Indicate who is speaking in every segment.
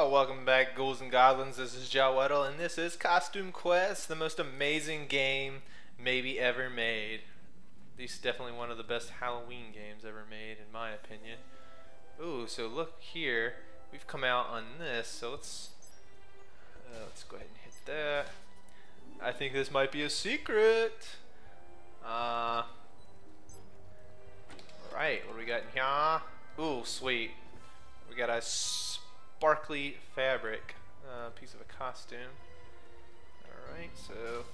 Speaker 1: Welcome back, Ghouls and Goblins. This is Jawweddle, and this is Costume Quest, the most amazing game maybe ever made. This is definitely one of the best Halloween games ever made, in my opinion. Ooh, so look here. We've come out on this, so let's go ahead and hit that. I think this might be a secret. Alright, what do we got in here? Ooh, sweet. We got a sparkly fabric piece of a costume. Alright, so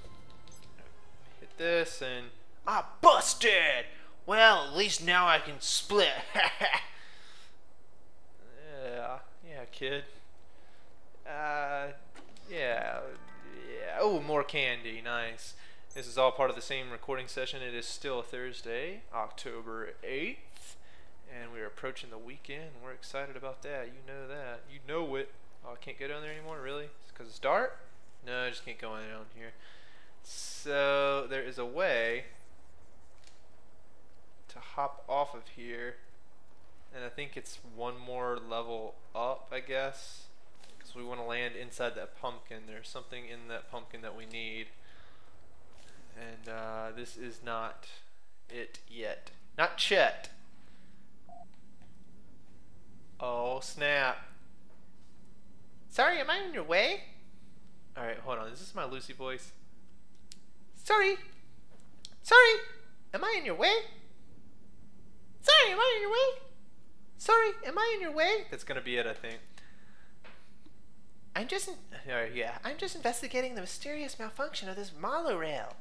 Speaker 1: hit this and busted! Well, at least now I can split. yeah, kid. Yeah. Oh, more candy, nice. This is all part of the same recording session. It is still Thursday, October 8th. And we're approaching the weekend. We're excited about that. You know that. You know it. Oh, I can't go down there anymore? Really? Because it's dark? No, I just can't go down here. So, there is a way to hop off of here. And I think it's one more level up, I guess. Because we want to land inside that pumpkin. There's something in that pumpkin that we need. And this is not it yet. Not Chet. Oh, snap. Sorry, am I in your way? Alright, hold on. Is this my Lucy voice? Sorry, am I in your way? Sorry, am I in your way? Sorry, am I in your way? That's gonna be it, I think. I'm just investigating the mysterious malfunction of this monorail.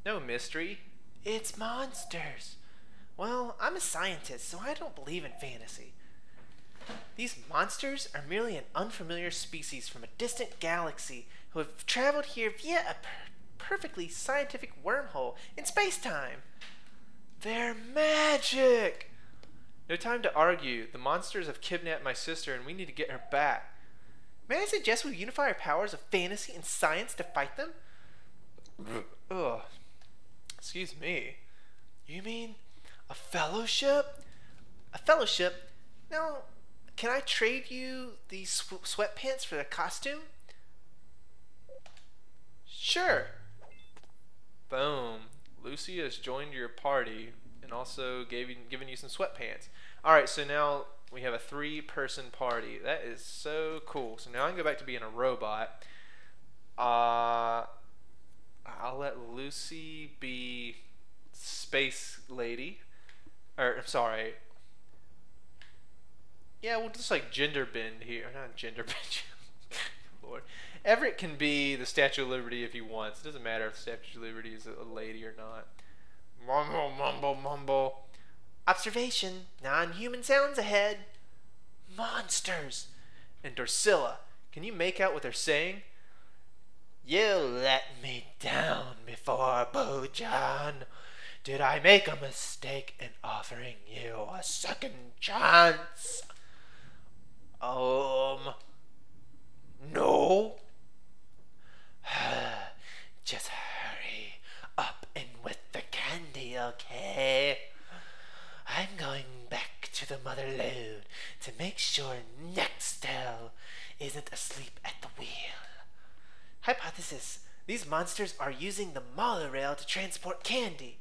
Speaker 1: No mystery. It's monsters. Well, I'm a scientist, so I don't believe in fantasy. These monsters are merely an unfamiliar species from a distant galaxy who have traveled here via a perfectly scientific wormhole in space-time. They're magic! No time to argue. The monsters have kidnapped my sister and we need to get her back. May I suggest we unify our powers of fantasy and science to fight them? Ugh. Excuse me. You mean a fellowship? A fellowship? Now, can I trade you these sweatpants for a costume? Sure. Boom. Lucy has joined your party and also given you some sweatpants. Alright, so now we have a 3-person party. That is so cool. So now I can go back to being a robot. I'll let Lucy be Space Lady. Or, I'm sorry. Yeah, we'll just like gender bend here. Not gender bend. Lord. Everett can be the Statue of Liberty if he wants. It doesn't matter if the Statue of Liberty is a lady or not. Mumble, mumble, mumble. Observation. Non-human sounds ahead. Monsters. And Dorsilla. Can you make out what they're saying? You let me down before, Bojan. Did I make a mistake in offering you a second chance? No. Just hurry up and with the candy, okay? I'm going back to the Mother Lode to make sure Nextel isn't asleep at the wheel. Hypothesis. These monsters are using the monorail to transport candy.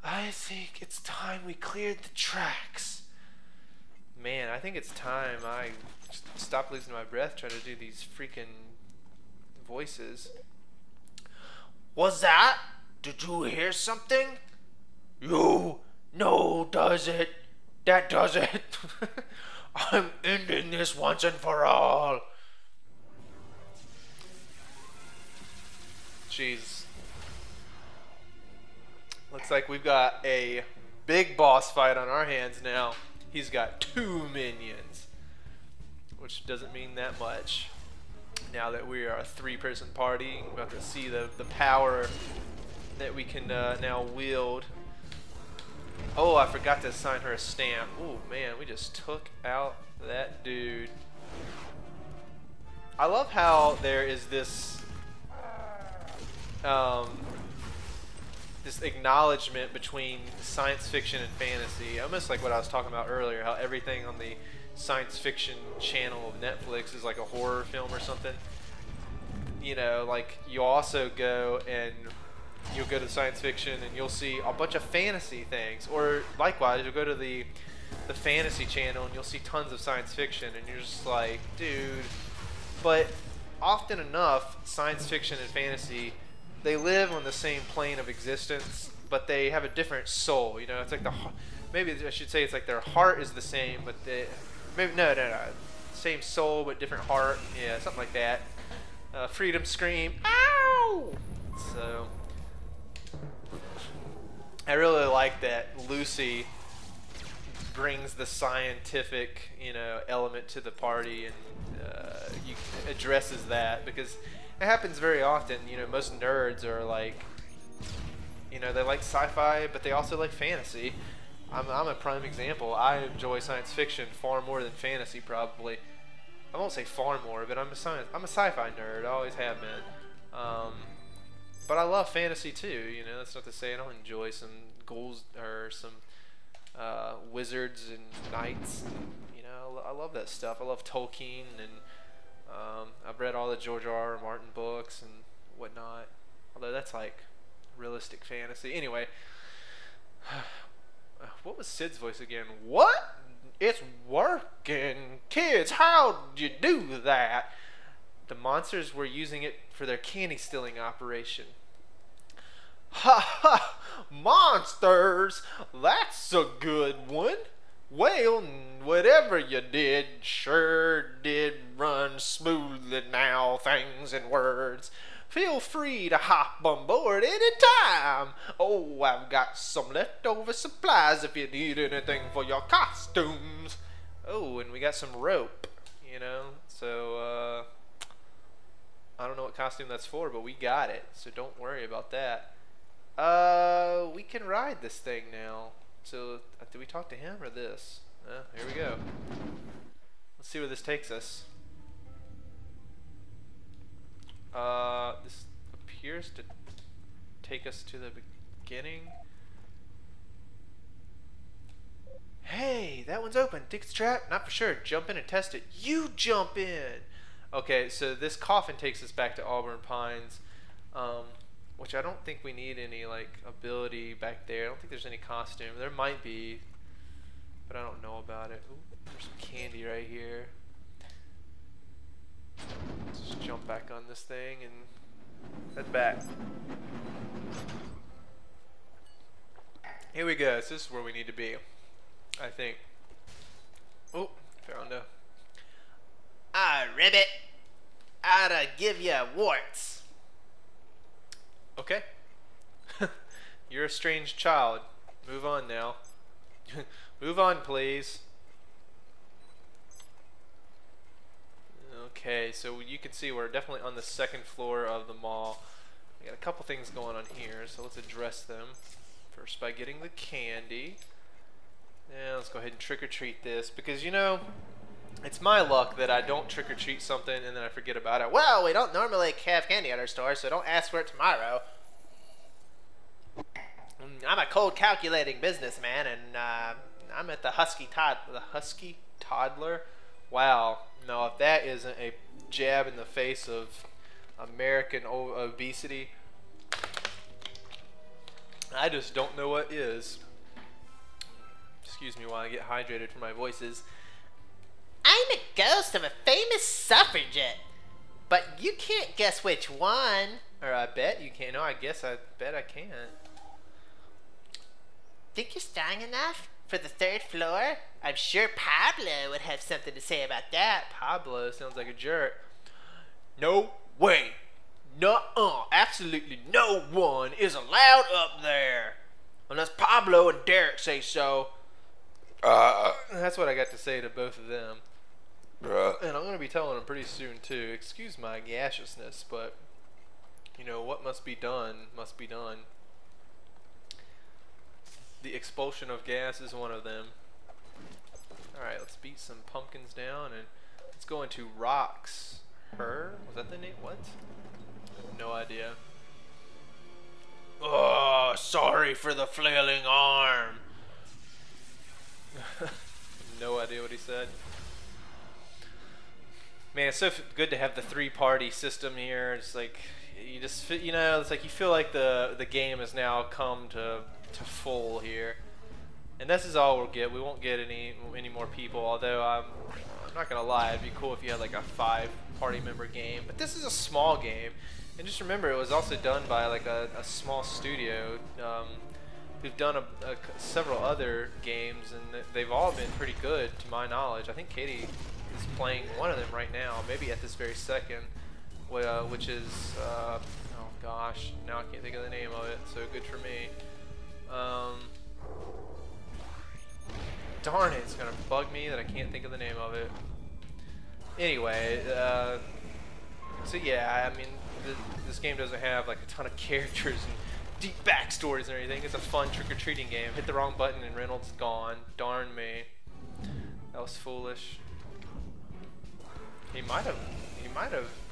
Speaker 1: I think it's time we cleared the tracks. Man, I think it's time I stop losing my breath trying to do these freaking voices. Was that? Did you hear something? No, does it? That does it. I'm ending this once and for all. Jeez. Looks like we've got a big boss fight on our hands now. He's got 2 minions, which doesn't mean that much. Now that we are a 3-person party, we're about to see the power that we can now wield. Oh, I forgot to assign her a stamp. Oh man, we just took out that dude. I love how there is this
Speaker 2: this acknowledgement between science fiction and fantasy, almost like what I was talking about earlier, how everything on the science fiction channel of Netflix is like a horror film or something. You know, like you also go and you'll go to science fiction and you'll see a bunch of fantasy things, or likewise you'll go to the fantasy channel and you'll see tons of science fiction, and you're just like, dude. But often enough, science fiction and fantasy, they live on the same plane of existence, but they have a different soul. You know, it's like maybe I should say it's like their heart is the same, but no, same soul but different heart. Yeah, something like that. Freedom scream, ow! So I really like that Lucy brings the scientific, element to the party, and addresses that, because it happens very often. Most nerds are like, they like sci-fi, but they also like fantasy. I'm a prime example. I enjoy science fiction far more than fantasy, probably. I won't say far more, but I'm a sci-fi nerd. I always have been. But I love fantasy too. That's not to say I don't enjoy some ghouls or some wizards and knights. I love that stuff. I love Tolkien, and I've read all the George R.R. Martin books and whatnot. Although that's like realistic fantasy. Anyway, what was Sid's voice again? What? It's working, kids. How'd you do that? The monsters were using it for their candy stealing operation. Ha ha! Monsters! That's a good one. Well, whatever you did sure did run smoothly now, things and words. Feel free to hop on board any time. Oh, I've got some leftover supplies if you need anything for your costumes. Oh, and we got some rope, so I don't know what costume that's for, but we got it, so don't worry about that. We can ride this thing now. So, do we talk to him or this? Here we go. Let's see where this takes us. This appears to take us to the beginning. Hey, that one's open. Think it's a trap? Not for sure. Jump in and test it. You jump in! Okay, so this coffin takes us back to Auburn Pines. Which I don't think we need any ability back there. I don't think there's any costume. There might be, but I don't know about it. Ooh, there's some candy right here. Let's just jump back on this thing and head back. Here we go. So this is where we need to be, I think. Oh, found a.
Speaker 1: Ah, ribbit. I'd give you warts.
Speaker 2: Okay. You're a strange child. Move on now. Move on, please. Okay, so you can see we're definitely on the second floor of the mall. We got a couple things going on here, so let's address them. First by getting the candy. Yeah, let's go ahead and trick-or-treat this, because it's my luck that I don't trick-or-treat something and then I forget about it.
Speaker 1: Well, we don't normally have candy at our store, so don't ask for it tomorrow. I'm a cold, calculating businessman, and I'm at the Husky Toddler.
Speaker 2: Wow. No, if that isn't a jab in the face of American obesity, I just don't know what is. Excuse me while I get hydrated for my voices.
Speaker 1: I'm a ghost of a famous suffragette, but you can't guess which one.
Speaker 2: Or I bet you can't. No, I bet I can't.
Speaker 1: Think you're strong enough for the third floor? I'm sure Pablo would have something to say about that.
Speaker 2: Pablo sounds like a jerk.
Speaker 1: No way. Nuh-uh. Absolutely no one is allowed up there. Unless Pablo and Derek say so.
Speaker 2: That's what I got to say to both of them. And I'm going to be telling them pretty soon too. Excuse my gaseousness, but what must be done must be done. The expulsion of gas is one of them. Alright, let's beat some pumpkins down and let's go into Rocks. Was that the name? What? I have no idea. Oh, sorry for the flailing arm. No idea what he said. Man, it's so good to have the three-party system here. It's like you just you know, it's like you feel like the game has now come to full here. And this is all we'll get. We won't get any more people. Although I'm not gonna lie, it'd be cool if you had like a 5-party member game. But this is a small game, and just remember it was also done by like a small studio who've done several other games, and they've all been pretty good to my knowledge. I think Katie is playing one of them right now, maybe at this very second, which is oh gosh, now I can't think of the name of it. So good for me. Darn it, it's gonna bug me that I can't think of the name of it. Anyway, so yeah, I mean, this game doesn't have like a ton of characters and deep backstories or anything. It's a fun trick-or-treating game. Hit the wrong button and Reynolds is gone. Darn me. That was foolish. He might have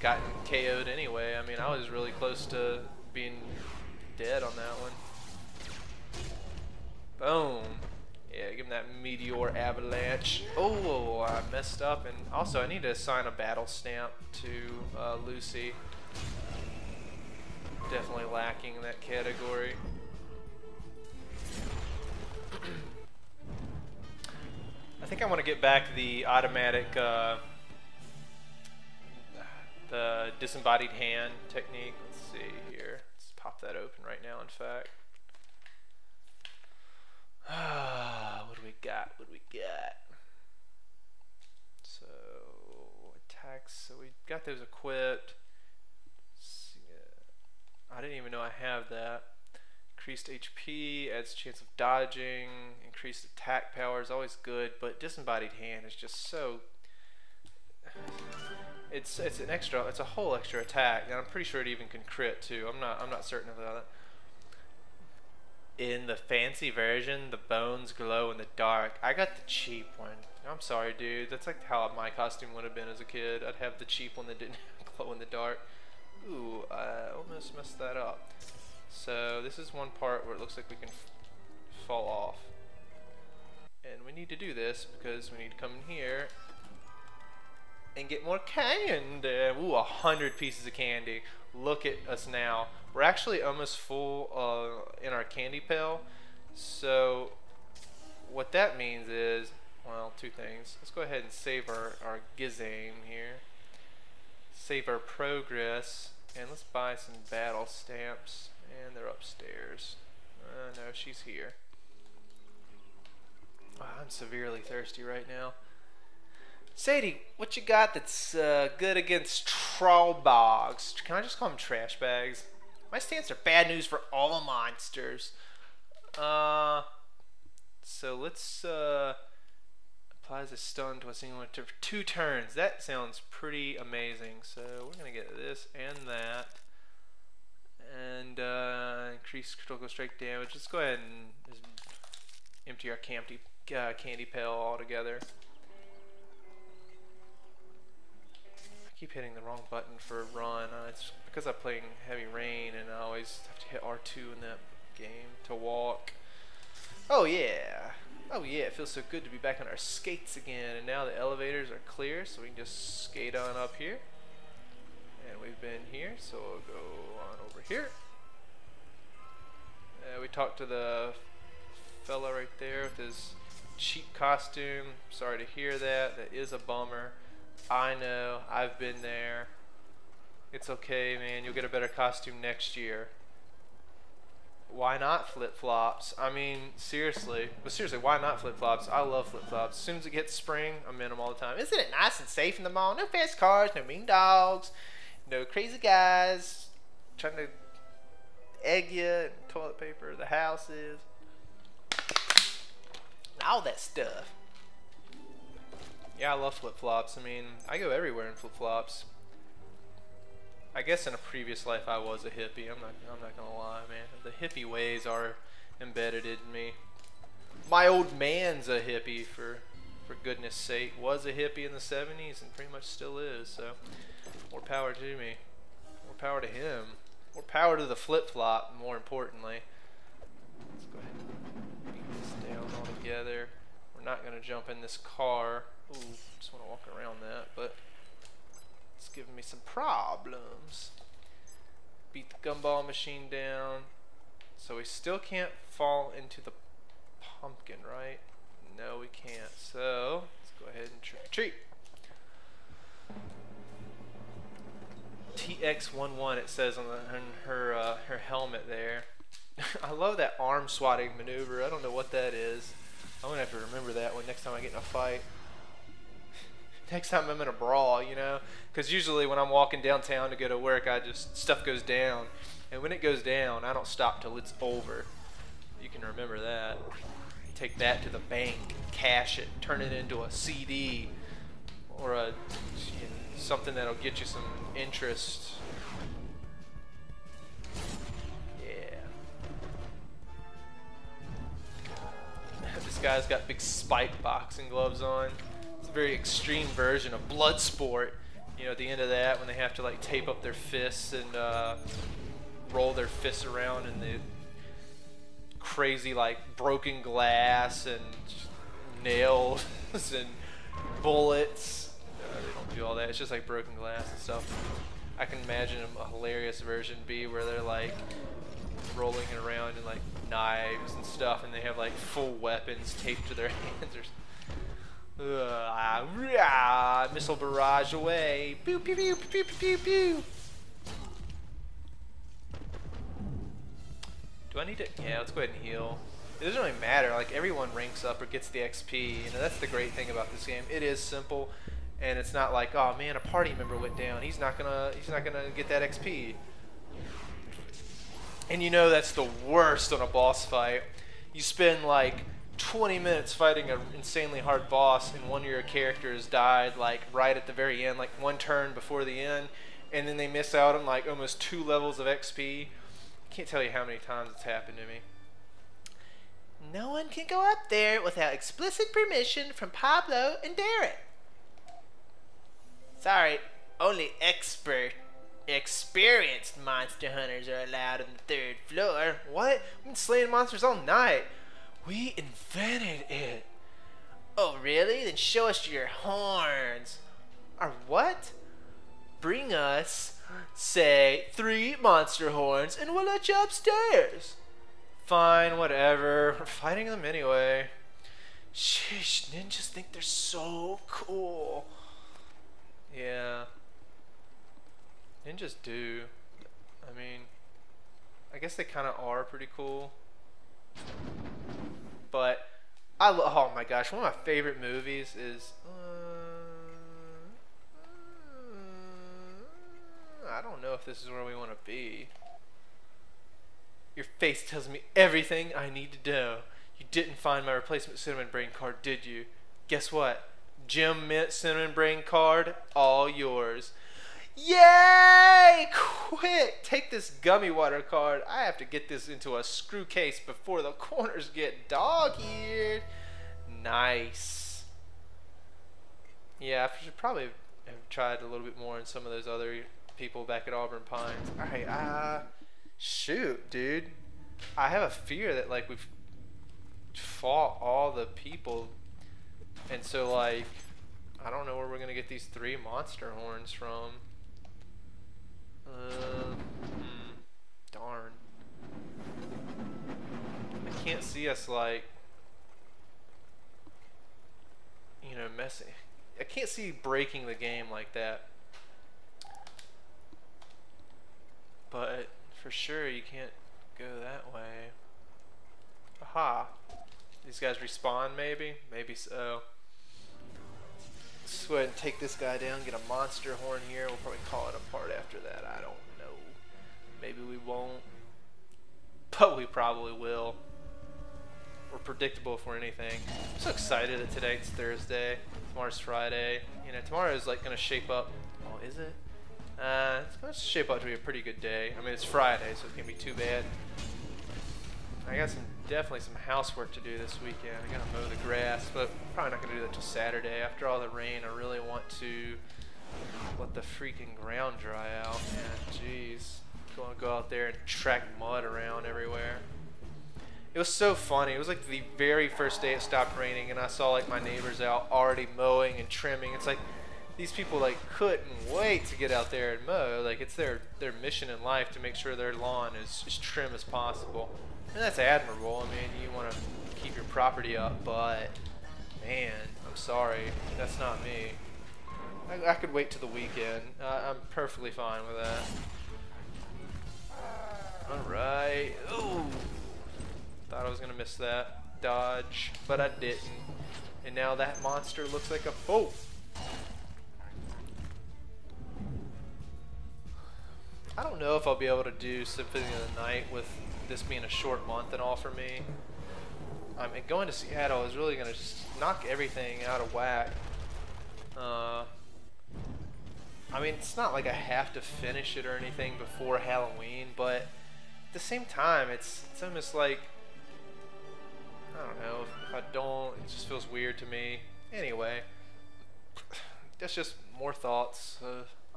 Speaker 2: gotten KO'd anyway. I mean, I was really close to being dead on that one. Boom. Yeah, give him that meteor avalanche. Oh, I messed up, and also I need to assign a battle stamp to Lucy. Definitely lacking in that category. I think I want to get back the automatic, the disembodied hand technique. Let's see here. Let's pop that open right now, in fact. What do we got? What do we got? So attacks. So we got those equipped. I didn't even know I have that. Increased HP adds chance of dodging. Increased attack power is always good, but disembodied hand is just so. It's an extra. It's a whole extra attack, and I'm pretty sure it even can crit too. I'm not certain of that. In the fancy version, the bones glow in the dark. I got the cheap one. I'm sorry, dude. That's like how my costume would have been as a kid. I'd have the cheap one that didn't glow in the dark. Ooh, I almost messed that up. So this is one part where it looks like we can fall off. And we need to do this because we need to come in here and get more candy. Ooh, 100 pieces of candy. Look at us now. We're actually almost full in our candy pail. So what that means is, well, two things. Let's go ahead and save our Gizame here. Save our progress. And let's buy some battle stamps. And they're upstairs. No, she's here. Oh, I'm severely thirsty right now. Sadie, what you got that's good against Trollbogs? Can I just call them trash bags? My stance are bad news for all monsters. So let's applies a stun to a single one for 2 turns. That sounds pretty amazing. So we're gonna get this and that, and increase critical strike damage. Let's go ahead and just empty our candy pail altogether. Keep hitting the wrong button for run. It's because I'm playing Heavy Rain and I always have to hit R2 in that game to walk. Oh yeah. Oh yeah, it feels so good to be back on our skates again, and now the elevators are clear so we can just skate on up here. And we've been here, so we'll go on over here. We talked to the fella right there with his cheap costume. Sorry to hear that. That is a bummer. I know, I've been there. It's okay, man. You'll get a better costume next year. Why not flip-flops? I mean, seriously. But seriously, why not flip-flops? I love flip-flops. As soon as it gets spring, I'm in them all the time. Isn't it nice and safe in the mall? No fast cars, no mean dogs, no crazy guys trying to egg you and toilet paper the houses. All that stuff. Yeah, I love flip-flops. I mean, I go everywhere in flip-flops. I guess in a previous life I was a hippie. I'm not gonna lie, man. The hippie ways are embedded in me. My old man's a hippie, for goodness sake. Was a hippie in the 70s and pretty much still is. So more power to me. More power to him. More power to the flip-flop, more importantly. Let's go ahead and beat this down altogether. We're not going to jump in this car. Ooh, just want to walk around that, but it's giving me some problems. Beat the gumball machine down. So we still can't fall into the pumpkin, right? No, we can't. So let's go ahead and trick or treat. TX11 it says on her helmet there. I love that arm swatting maneuver. I don't know what that is. I'm gonna have to remember that one next time I get in a fight. Next time I'm in a brawl, you know, because usually when I'm walking downtown to go to work, stuff goes down, and when it goes down, I don't stop till it's over. You can remember that. Take that to the bank, cash it, turn it into a CD or a something that'll get you some interest. Yeah. This guy's got big spike boxing gloves on. It's a very extreme version of Bloodsport. You know, at the end of that, when they have to like tape up their fists and roll their fists around in the crazy like broken glass and nails and bullets. They don't do all that. It's just like broken glass and stuff. I can imagine a hilarious version B where they're like rolling it around in like knives and stuff, and they have like full weapons taped to their hands. Missile barrage away. Pew pew pew pew pew pew pew. Do I need to? Yeah, let's go ahead and heal. It doesn't really matter. Like everyone ranks up or gets the XP. You know, that's the great thing about this game. It is simple, and it's not like, oh man, a party member went down. He's not gonna get that XP. And you know that's the worst on a boss fight. You spend like 20 minutes fighting an insanely hard boss, and one of your characters died like right at the very end, like one turn before the end, and then they miss out on like almost 2 levels of XP. Can't tell you how many times it's happened to me.
Speaker 1: No one can go up there without explicit permission from Pablo and Derek. Sorry, only experienced monster hunters are allowed on the 3rd floor.
Speaker 2: What? We've been slaying monsters all night. We invented it.
Speaker 1: Oh, really? Then show us your horns.
Speaker 2: Our what?
Speaker 1: Bring us,
Speaker 2: say, 3 monster horns and we'll let you upstairs. Fine, whatever. We're fighting them anyway. Sheesh, ninjas think they're so cool. Yeah. Ninjas do. I mean, I guess they kind of are pretty cool. But oh my gosh, one of my favorite movies is I don't know if this is where we want to be. Your face tells me everything I need to know. You didn't find my replacement cinnamon brain card, did you? Guess what? Gem Mint cinnamon brain card, all yours. Yay! Quick, take this gummy water card. I have to get this into a screw case before the corners get dog-eared. Nice. Yeah, I should probably have tried a little bit more in some of those other people back at Auburn Pines. Alright, shoot, dude. I have a fear that, like, we've fought all the people, and so, like, I don't know where we're gonna get these 3 monster horns from. Darn. I can't see us, like, you know, messing. I can't see breaking the game like that. But for sure you can't go that way. Aha. These guys respawn maybe? Maybe so. Let's go ahead and take this guy down, get a monster horn here. We'll probably call it a part after that. I don't know. Maybe we won't. But we probably will. We're predictable for anything. I'm so excited that tonight's Thursday. Tomorrow's Friday. You know, tomorrow's like gonna shape up. Oh, is it? It's gonna shape up to be a pretty good day. I mean, it's Friday, so it can't be too bad. I got definitely some housework to do this weekend. I gotta mow the grass, but probably not gonna do that till Saturday. After all the rain, I really want to let the freaking ground dry out. Man, jeez. Gonna go out there and track mud around everywhere. It was so funny. It was like the very first day it stopped raining, and I saw like my neighbors out already mowing and trimming. It's like these people like couldn't wait to get out there and mow. Like it's their mission in life to make sure their lawn is as trim as possible, and that's admirable. I mean, you want to keep your property up, but man, I'm sorry, that's not me. I could wait till the weekend. I'm perfectly fine with that. Alright. Ooh. Thought I was going to miss that dodge, but I didn't. And now that monster looks like a... Oh! I don't know if I'll be able to do Symphony of the Night with this being a short month and all for me. I mean, going to Seattle is really going to just knock everything out of whack. I mean, it's not like I have to finish it or anything before Halloween, but at the same time, it's almost like, I don't know, if I don't, it just feels weird to me. Anyway, that's just more thoughts.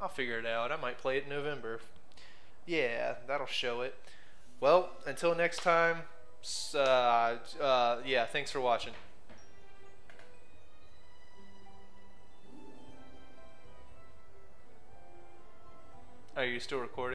Speaker 2: I'll figure it out. I might play it in November. Yeah, that'll show it. Well, until next time, yeah, thanks for watching. Are you still recording?